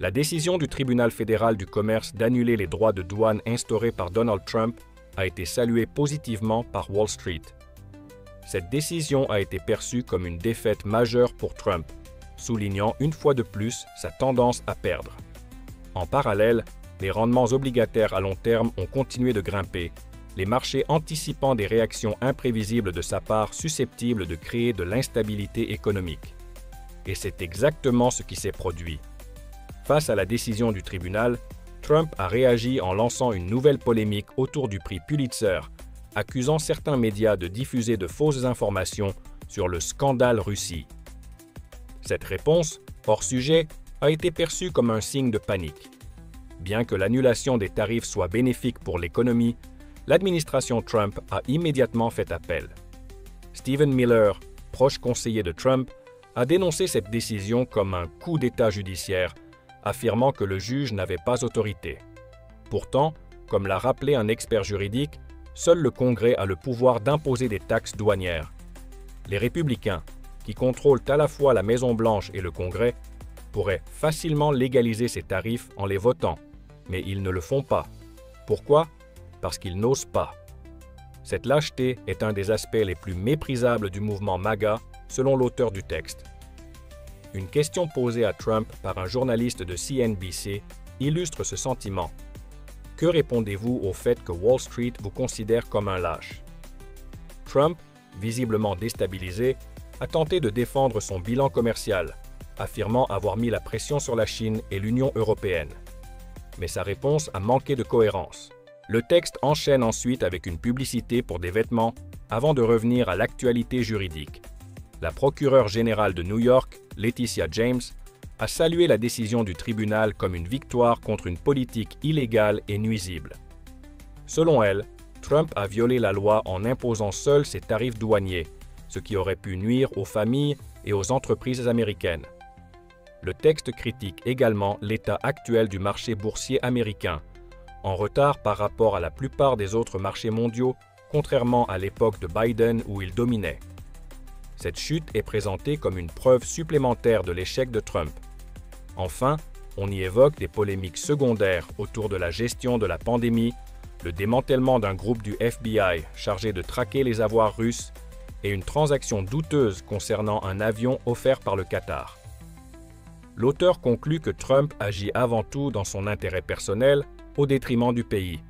La décision du tribunal fédéral du commerce d'annuler les droits de douane instaurés par Donald Trump a été saluée positivement par Wall Street. Cette décision a été perçue comme une défaite majeure pour Trump, soulignant une fois de plus sa tendance à perdre. En parallèle, les rendements obligataires à long terme ont continué de grimper, les marchés anticipant des réactions imprévisibles de sa part susceptibles de créer de l'instabilité économique. Et c'est exactement ce qui s'est produit. Face à la décision du tribunal, Trump a réagi en lançant une nouvelle polémique autour du prix Pulitzer, accusant certains médias de diffuser de fausses informations sur le scandale Russie. Cette réponse, hors sujet, a été perçue comme un signe de panique. Bien que l'annulation des tarifs soit bénéfique pour l'économie, l'administration Trump a immédiatement fait appel. Stephen Miller, proche conseiller de Trump, a dénoncé cette décision comme un coup d'État judiciaire, affirmant que le juge n'avait pas autorité. Pourtant, comme l'a rappelé un expert juridique, seul le Congrès a le pouvoir d'imposer des taxes douanières. Les républicains, qui contrôlent à la fois la Maison-Blanche et le Congrès, pourraient facilement légaliser ces tarifs en les votant, mais ils ne le font pas. Pourquoi? Parce qu'ils n'osent pas. Cette lâcheté est un des aspects les plus méprisables du mouvement MAGA, selon l'auteur du texte. Une question posée à Trump par un journaliste de CNBC illustre ce sentiment. Que répondez-vous au fait que Wall Street vous considère comme un lâche? Trump, visiblement déstabilisé, a tenté de défendre son bilan commercial, affirmant avoir mis la pression sur la Chine et l'Union européenne. Mais sa réponse a manqué de cohérence. Le texte enchaîne ensuite avec une publicité pour des vêtements avant de revenir à l'actualité juridique. La procureure générale de New York, Letitia James, a salué la décision du tribunal comme une victoire contre une politique illégale et nuisible. Selon elle, Trump a violé la loi en imposant seul ses tarifs douaniers, ce qui aurait pu nuire aux familles et aux entreprises américaines. Le texte critique également l'état actuel du marché boursier américain, en retard par rapport à la plupart des autres marchés mondiaux, contrairement à l'époque de Biden où il dominait. Cette chute est présentée comme une preuve supplémentaire de l'échec de Trump. Enfin, on y évoque des polémiques secondaires autour de la gestion de la pandémie, le démantèlement d'un groupe du FBI chargé de traquer les avoirs russes et une transaction douteuse concernant un avion offert par le Qatar. L'auteur conclut que Trump agit avant tout dans son intérêt personnel au détriment du pays.